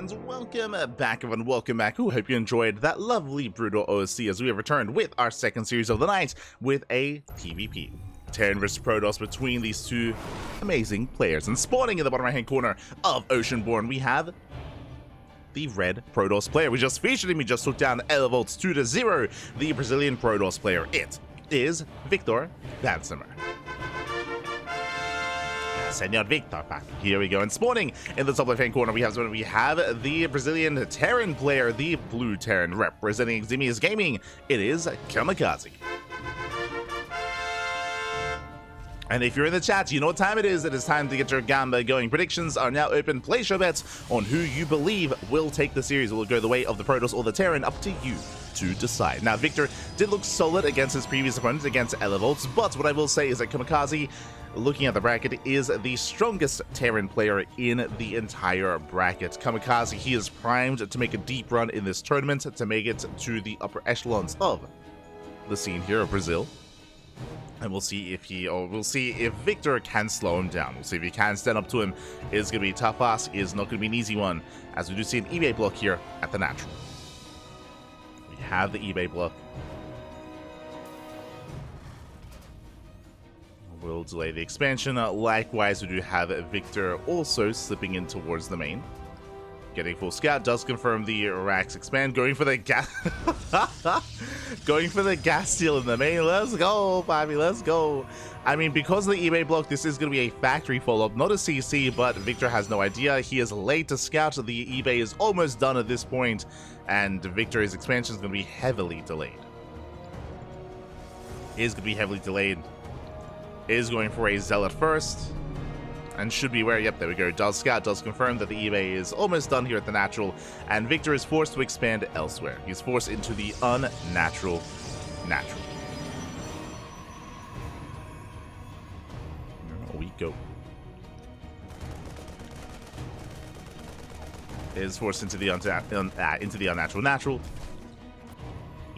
and welcome back, everyone. Welcome back. Who hope you enjoyed that lovely brutal OSC as we have returned with our second series of the night with a TvP. Terran vs Protoss between these two amazing players. And spawning in the bottom right hand corner of Oceanborn, we have the red Protoss player. We just featured him. He just took down Elevolts 2-0. The Brazilian Protoss player. It is VicBansemer. Senor Victor, here we go. And spawning in the top left-hand corner, we have the Brazilian Terran player, the blue Terran representing Ximius Gaming. It is Kamikaze. And if you're in the chat, you know what time it is. It is time to get your gamba going. Predictions are now open. Place your bets on who you believe will take the series. Will it go the way of the Protoss or the Terran? Up to you to decide. Now, Victor did look solid against his previous opponent, against Elevolts, but what I will say is that Kamikaze, looking at the bracket, is the strongest Terran player in the entire bracket. Kamikaze, he is primed to make a deep run in this tournament, to make it to the upper echelons of the scene here of Brazil. And we'll see if Victor can slow him down. We'll see if he can stand up to him. It's going to be a tough ask. It's not going to be an easy one, as we do see an eBay block here at the natural. We have the eBay block. We'll delay the expansion. Likewise, we do have Victor also slipping in towards the main. Getting full scout does confirm the racks expand. Going for the gas, going for the gas steal in the main. Let's go, Bobby. Let's go. I mean, because of the eBay block, this is going to be a factory follow-up, not a CC. But Victor has no idea. He is late to scout. The eBay is almost done at this point, and Victor's expansion is going to be heavily delayed. Is going to be heavily delayed. Is going for a zealot first. And should be aware, yep, there we go. Does scout, does confirm that the eBay is almost done here at the natural, and Victor is forced to expand elsewhere. He's forced into the unnatural natural. Here we go. Is forced into the unnatural natural.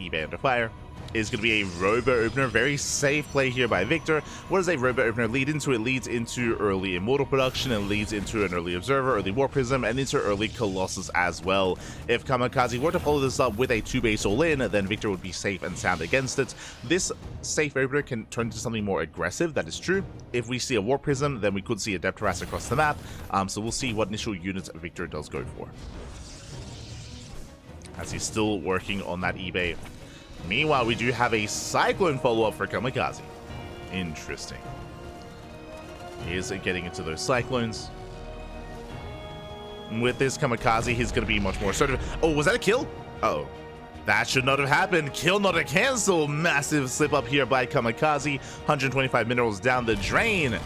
eBay under fire. Is going to be a Robo Opener. Very safe play here by Victor. What does a Robo Opener lead into? It leads into early Immortal production, and leads into an early Observer, early War Prism, and into early Colossus as well. If Kamikaze were to follow this up with a 2-base all-in, then Victor would be safe and sound against it. This safe opener can turn into something more aggressive, that is true. If we see a War Prism, then we could see a Depth Harass across the map. So we'll see what initial units Victor does go for, as he's still working on that eBay. Meanwhile, we do have a Cyclone follow-up for Kamikaze. Interesting. He is getting into those Cyclones. With this Kamikaze, he's going to be much more assertive. Oh, was that a kill? Uh-oh. That should not have happened. Kill, not a cancel. Massive slip up here by Kamikaze. 125 minerals down the drain.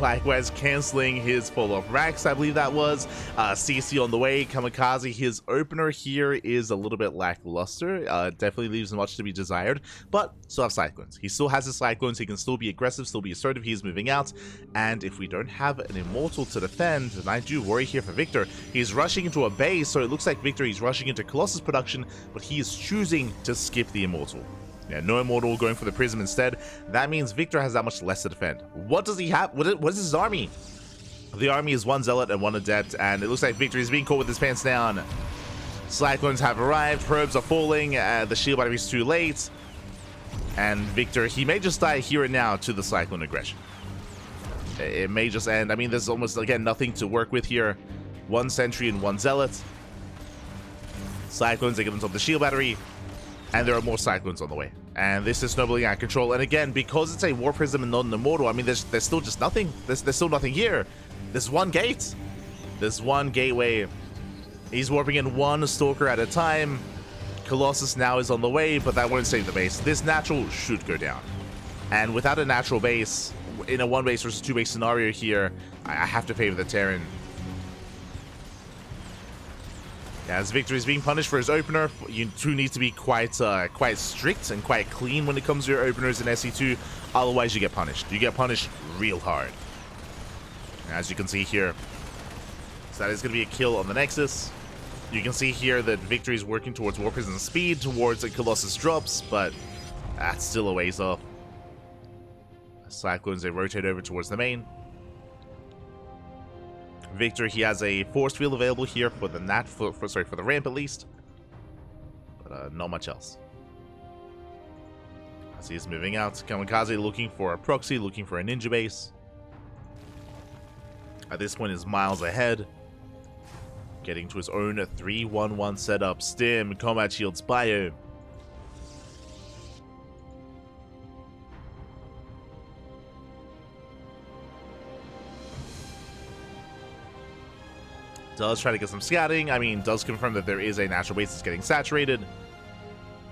Likewise, canceling his follow-up racks, I believe that was. CC on the way. Kamikaze, his opener here is a little bit lackluster. Definitely leaves much to be desired, but still have Cyclones. He still has his Cyclones. He can still be aggressive, still be assertive. He's moving out, and if we don't have an Immortal to defend, then I do worry here for Victor. He's rushing into a base, so it looks like Victor is rushing into Colossus production, but he is choosing to skip the Immortal. Yeah, no Immortal, going for the Prism instead. That means Victor has that much less to defend. What does he have? What is his army? The army is 1 Zealot and 1 Adept, and it looks like Victor is being caught with his pants down. Cyclones have arrived, probes are falling, the shield battery is too late, and Victor, he may just die here and now to the Cyclone aggression. It may just end. I mean, there's almost, again, nothing to work with here. 1 Sentry and 1 Zealot. Cyclones, they get on top of the shield battery. And there are more Cyclones on the way. And this is snowballing out of control. And again, because it's a War Prism and not an Immortal, I mean, there's still just nothing. There's still nothing here. There's one gate. There's one gateway. He's warping in 1 Stalker at a time. Colossus now is on the way, but that won't save the base. This natural should go down. And without a natural base, in a 1-base versus 2-base scenario here, I have to favor the Terran. As Victor is being punished for his opener, you two need to be quite strict and quite clean when it comes to your openers in SE2. Otherwise, you get punished. You get punished real hard. As you can see here, so that is going to be a kill on the Nexus. You can see here that Victor is working towards War Prism speed, towards the Colossus drops, but that's still a ways off. Cyclones, they rotate over towards the main. Victor, he has a force field available here for the for the ramp at least, but not much else. As he's moving out, Kamikaze looking for a proxy, looking for a ninja base. At this point, is miles ahead, getting to his own 3-1-1 setup. Stim, combat shields, bio. Does try to get some scouting. I mean, does confirm that there is a natural base that's getting saturated.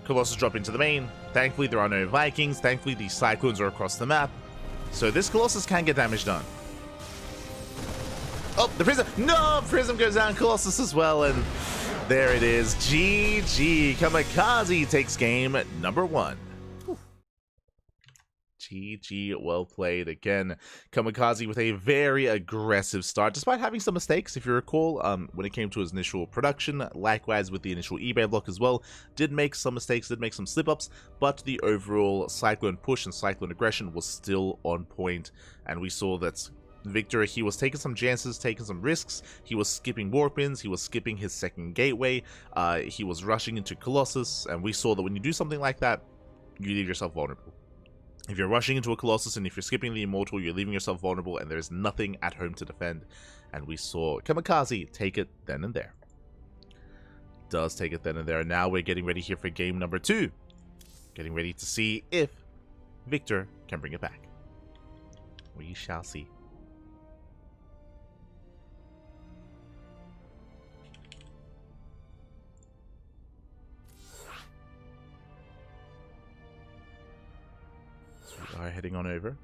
Colossus drop into the main. Thankfully, there are no Vikings. Thankfully, the Cyclones are across the map. So this Colossus can get damage done. Oh, the Prism. No, Prism goes down. Colossus as well. And there it is. GG. Kamikaze takes game number 1. GG, well played again. Kamikaze with a very aggressive start, despite having some mistakes, if you recall, when it came to his initial production. Likewise with the initial eBay block as well. Did make some mistakes, did make some slip-ups, but the overall Cyclone push and Cyclone aggression was still on point. And we saw that Victor, he was taking some chances, taking some risks. He was skipping warpins, he was skipping his second gateway, he was rushing into Colossus, and we saw that when you do something like that, you leave yourself vulnerable. If you're rushing into a Colossus and if you're skipping the Immortal, you're leaving yourself vulnerable and there's nothing at home to defend. And we saw Kamikaze take it then and there. Does take it then and there. Now we're getting ready here for game number 2. Getting ready to see if Victor can bring it back. We shall see. Are heading on over.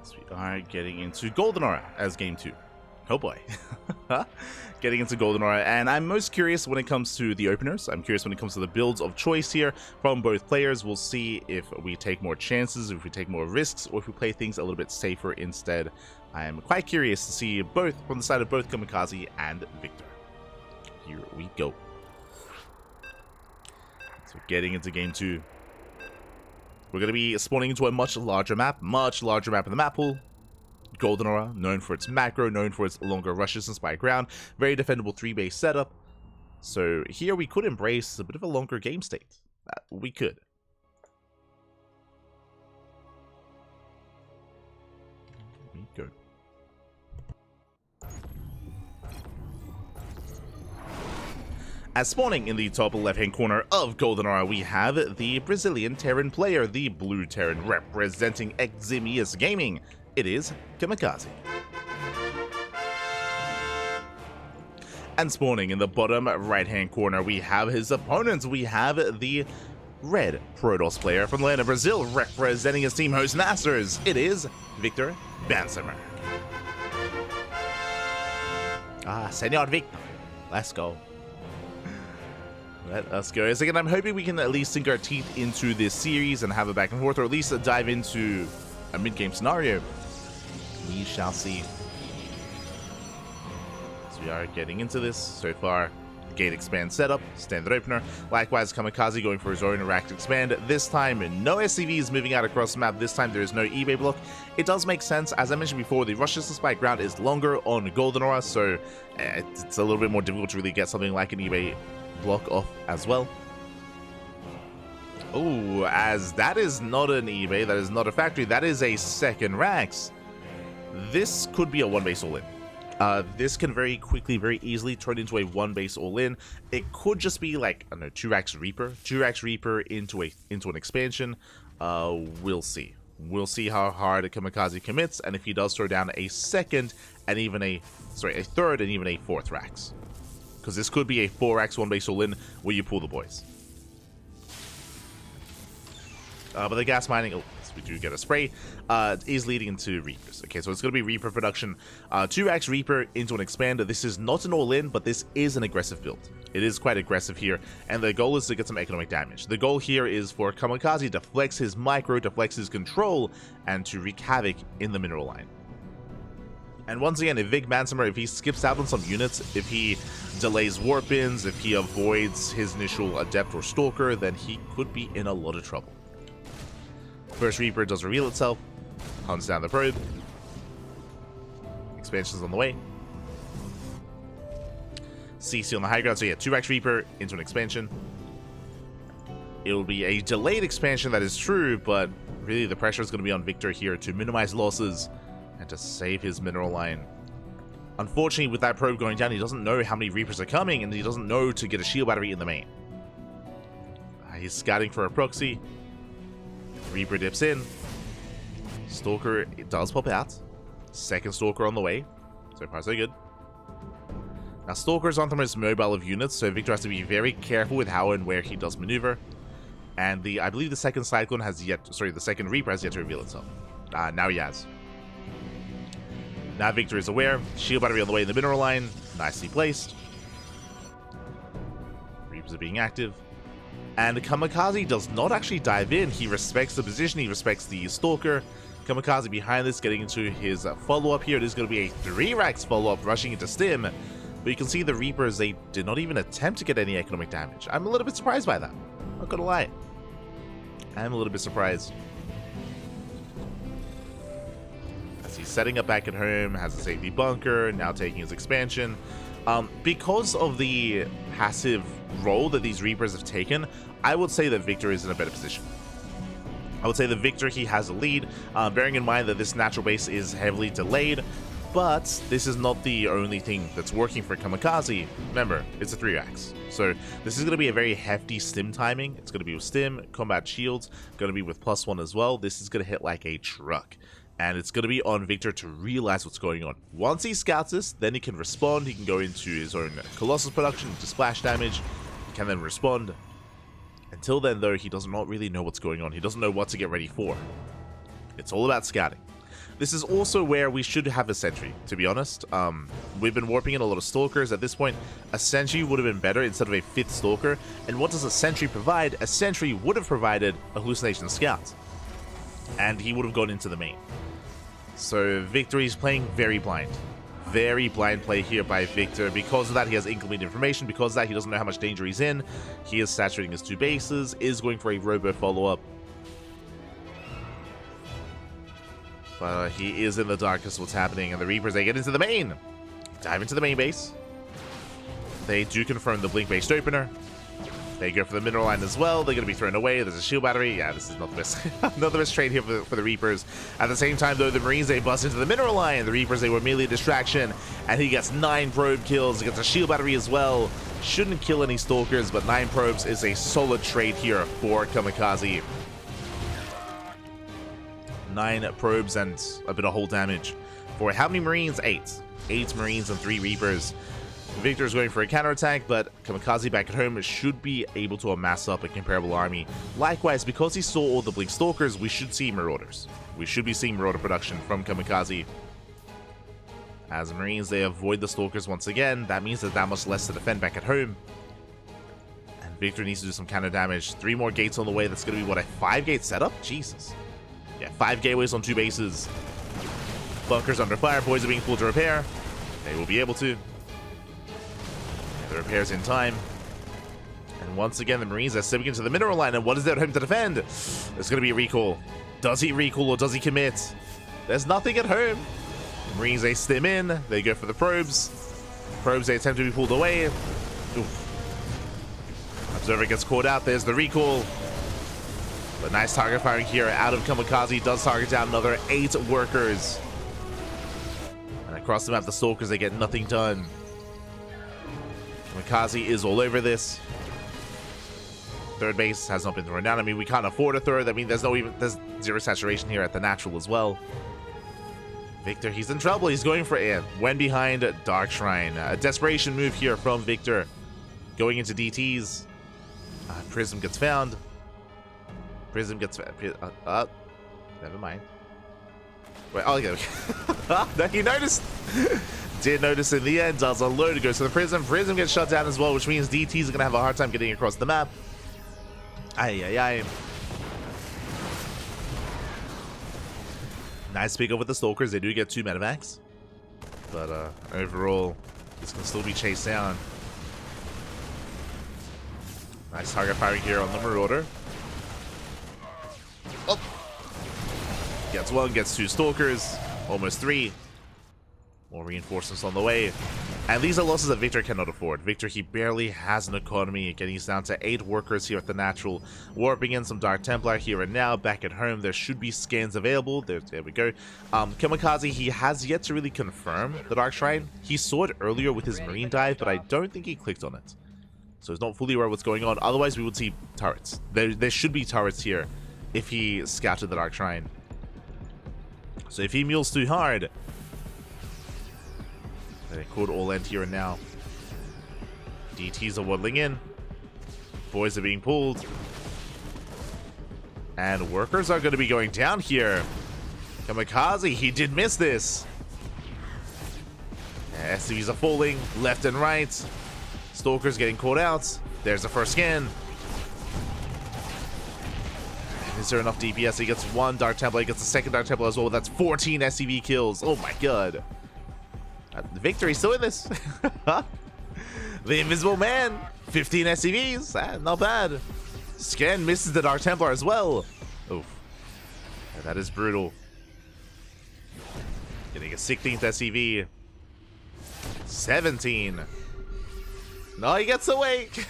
So we are getting into Golden Aura as game 2. Oh boy. Getting into Golden Aura, and I'm most curious when it comes to the openers. I'm curious when it comes to the builds of choice here from both players. We'll see if we take more chances, if we take more risks, or if we play things a little bit safer instead. I am quite curious to see both from the side of both Kamikaze and Victor. Here we go. So getting into game 2. We're going to be spawning into a much larger map in the map pool. Golden Aura, known for its macro, known for its longer rushes and spy ground, very defendable 3-base setup. So here we could embrace a bit of a longer game state. We could. Here we go. As spawning in the top left-hand corner of Golden Aura, we have the Brazilian Terran player, the Blue Terran, representing Eximius Gaming. It is Kamikaze. And spawning in the bottom right-hand corner, we have his opponents. We have the red Protoss player from the land of Brazil, representing his team host Masters. It is VicBansemer. Senor Victor. Let's go. Let us go. So again, I'm hoping we can at least sink our teeth into this series and have a back and forth, or at least dive into a mid-game scenario. We shall see. So we are getting into this so far. Gate expand setup, standard opener. Likewise, Kamikaze going for his own racked expand. This time, no SCVs moving out across the map. This time, there is no eBay block. It does make sense. As I mentioned before, the rushes to spike ground is longer on Golden Aura, so it's a little bit more difficult to really get something like an eBay block off as well. Oh, as that is not an eBay, that is not a factory, that is a second racks. This could be a 1-base all-in. This can very quickly, very easily turn into a 1-base all-in. It could just be like, I don't know, 2-racks Reaper. 2-racks Reaper into an expansion. We'll see. We'll see how hard Kamikaze commits, and if he does throw down a second and even a third and even a 4th racks. Because this could be a 4-racks 1-base all-in where you pull the boys. But the gas mining, oh, we do get a spray, is leading into Reapers. Okay, so it's going to be Reaper production. 2x Reaper into an expander. This is not an all-in, but this is an aggressive build. It is quite aggressive here, and the goal is to get some economic damage. The goal here is for Kamikaze to flex his micro, to flex his control, and to wreak havoc in the mineral line. And once again, if VicBansemer, if he skips out on some units, if he delays warp-ins, if he avoids his initial Adept or Stalker, then he could be in a lot of trouble. First Reaper does reveal itself, hunts down the probe. Expansion's on the way. CC on the high ground, so yeah, 2x Reaper into an expansion. It'll be a delayed expansion, that is true, but really the pressure is going to be on Victor here to minimize losses and to save his mineral line. Unfortunately, with that probe going down, he doesn't know how many Reapers are coming, and he doesn't know to get a shield battery in the main. He's scouting for a proxy. Reaper dips in. Stalker, it does pop out. Second Stalker on the way. So far, so good. Now, Stalkers aren't the most mobile of units, so Victor has to be very careful with how and where he does maneuver. And I believe the second Cyclone has yet, sorry, the second Reaper has yet to reveal itself. Now he has. Now Victor is aware. Shield battery on the way in the mineral line. Nicely placed. Reapers are being active. And Kamikaze does not actually dive in. He respects the position. He respects the Stalker. Kamikaze behind this, getting into his follow-up here. It is going to be a 3-Rax follow-up, rushing into Stim. But you can see the Reapers, they did not even attempt to get any economic damage. I'm a little bit surprised by that. Not gonna lie. I'm a little bit surprised. He's setting up back at home, has a safety bunker, now taking his expansion. Because of the passive role that these Reapers have taken, I would say that Victor is in a better position. I would say that Victor, he has a lead, bearing in mind that this natural base is heavily delayed, but this is not the only thing that's working for Kamikaze. Remember, it's a 3-Rax. So this is going to be a very hefty Stim timing. It's going to be with Stim, combat shields, going to be with +1 as well. This is going to hit like a truck. And it's going to be on Victor to realize what's going on. Once he scouts this, then he can respond. He can go into his own Colossus production to splash damage. He can then respond. Until then, though, he does not really know what's going on. He doesn't know what to get ready for. It's all about scouting. This is also where we should have a sentry, to be honest. We've been warping in a lot of Stalkers. At this point, a sentry would have been better instead of a 5th Stalker. And what does a sentry provide? A sentry would have provided a hallucination scout. And he would have gone into the main. So Victor is playing very blind. Very blind play here by Victor. Because of that, he has incomplete information. Because of that, he doesn't know how much danger he's in. He is saturating his 2 bases. Is going for a robo follow-up. But he is in the dark as to what's happening. And the Reapers, they get into the main. Dive into the main base. They do confirm the blink-based opener. They go for the mineral line as well. They're going to be thrown away. There's a shield battery. Yeah, this is not the best, not the best trade here for the Reapers. At the same time, though, the Marines, they bust into the mineral line. The Reapers, they were merely a distraction. And he gets 9 probe kills. He gets a shield battery as well. Shouldn't kill any Stalkers, but 9 probes is a solid trade here for Kamikaze. 9 probes and a bit of hull damage. For how many Marines? 8. 8 Marines and 3 Reapers. Victor is going for a counterattack, but Kamikaze back at home should be able to amass up a comparable army. Likewise, because he saw all the Blink Stalkers, we should see Marauders. We should be seeing Marauder production from Kamikaze. As Marines, they avoid the Stalkers once again. That means there's that much less to defend back at home. And Victor needs to do some counter damage. 3 more gates on the way. That's going to be, what, a 5-gate setup? Jesus. Yeah, 5 gateways on 2 bases. Bunkers under fire. Boys are being pulled to repair. They will be able to. The repairs in time. And once again, the Marines are stepping into the mineral line. And what is there at home to defend? There's going to be a recall. Does he recall or does he commit? There's nothing at home. Marines, they stim in. They go for the probes. Probes, they attempt to be pulled away. Oof. Observer gets caught out. There's the recall. But nice target firing here out of Kamikaze. Does target down another 8 workers. And across the map, the Stalkers, they get nothing done. Kamikaze is all over this. 3rd base has not been thrown down. I mean, we can't afford a 3rd. I mean, there's 0 saturation here at the natural as well. Victor, he's in trouble. He's going for it. When behind Dark Shrine. A desperation move here from Victor. Going into DTs. Prism gets found. Prism gets... Never mind. Wait, oh, okay. No, he noticed. Did notice in the end. Does unload, goes to the Prism. Prism gets shut down as well, which means DTs are going to have a hard time getting across the map. Ay. Nice pick up with the Stalkers. They do get 2 medevacs. But overall, this can still be chased down. Nice target firing here on the Marauder. Oh. Gets 1, gets 2 Stalkers. Almost 3. More reinforcements on the way. And these are losses that Victor cannot afford. Victor, he barely has an economy. Again, he's down to 8 workers here at the Natural. Warping in some Dark Templar here and now. Back at home, there should be scans available. There we go. Kamikaze, he has yet to really confirm the Dark Shrine. He saw it earlier with his Marine dive, but I don't think he clicked on it. So he's not fully aware of what's going on. Otherwise, we would see turrets. There should be turrets here if he scouted the Dark Shrine. So if he mules too hard, they could all end here and now. DTs are waddling in. Boys are being pulled. And workers are going to be going down here. Kamikaze, he did miss this. Yeah, SCVs are falling left and right. Stalkers getting caught out. There's the first scan. Is there enough DPS? He gets 1 Dark Templar. He gets the second Dark Templar as well. That's 14 SCV kills. Oh my god. Victory still in this. The Invisible Man. 15 SCVs. Not bad. Scan misses the Dark Templar as well. Oof. Yeah, that is brutal. Getting a 16th SCV. 17. No, he gets awake.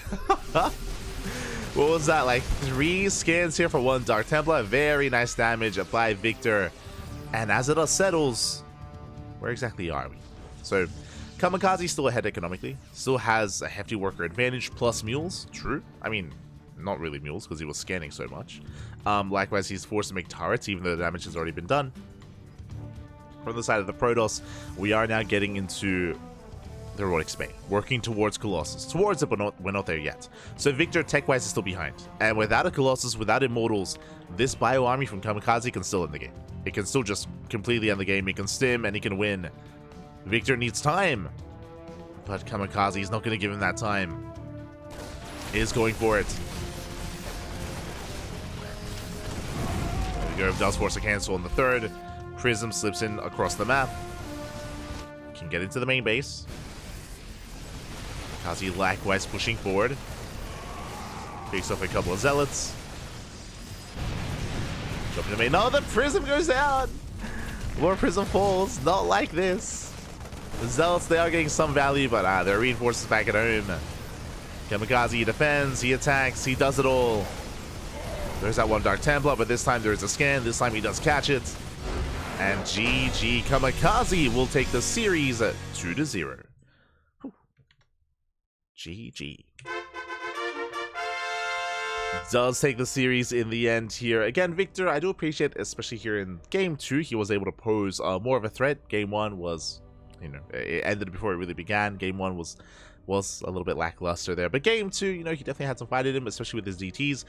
What was that? Like 3 scans here for 1 Dark Templar. Very nice damage applied, Victor. And as it all settles, where exactly are we? So, Kamikaze still ahead economically. Still has a hefty worker advantage plus mules. True. I mean, not really mules because he was scanning so much. Likewise, he's forced to make turrets even though the damage has already been done. From the side of the Protoss, we are now getting into the Heroic Spain, working towards Colossus. Towards it, but we're not there yet. So Victor, tech-wise, is still behind. And without a Colossus, without Immortals, this Bio Army from Kamikaze can still end the game. It can still just completely end the game. It can stim, and he can win. Victor needs time. But Kamikaze is not going to give him that time. He is going for it. There we go. Does force a cancel on the 3rd. Prism slips in across the map. Can get into the main base. Kazi likewise pushing forward. Picks up a couple of Zealots. Jumping to main. No, the Prism goes down! More Prism falls. Not like this. The Zealots, they are getting some value, but their reinforcements back at home. Kamikaze defends, he attacks, he does it all. There's that 1 Dark Templar, but this time there's a scan. This time he does catch it. And GG, Kamikaze will take the series 2-0. GG. Does take the series in the end here. Again, Victor, I do appreciate, especially here in Game 2, he was able to pose more of a threat. Game 1 was, you know, it ended before it really began. Game 1 was a little bit lackluster there. But Game 2, you know, he definitely had some fight in him, especially with his DTs.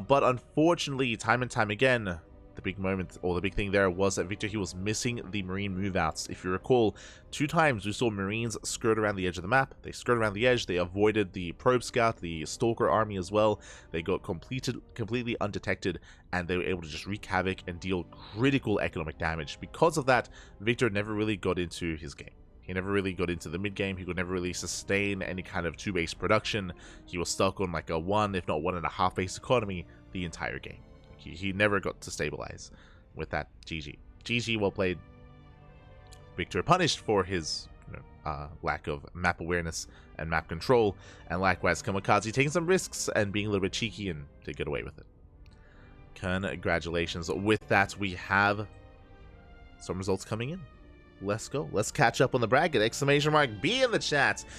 But unfortunately, time and time again, the big moment, or the big thing there was that Victor, he was missing the Marine move-outs. If you recall, 2 times we saw Marines skirt around the edge of the map. They skirt around the edge, they avoided the Probe Scout, the Stalker army as well. They got completely undetected, and they were able to just wreak havoc and deal critical economic damage. Because of that, Victor never really got into his game. He never really got into the mid-game. He could never really sustain any kind of 2-base production. He was stuck on like a 1, if not 1.5 base economy the entire game. He never got to stabilize with that. GG. GG, well played. Victor punished for his lack of map awareness and map control. And likewise, Kamikaze taking some risks and being a little bit cheeky and to get away with it. Congratulations. With that, we have some results coming in. Let's go. Let's catch up on the bracket. Exclamation mark B in the chat.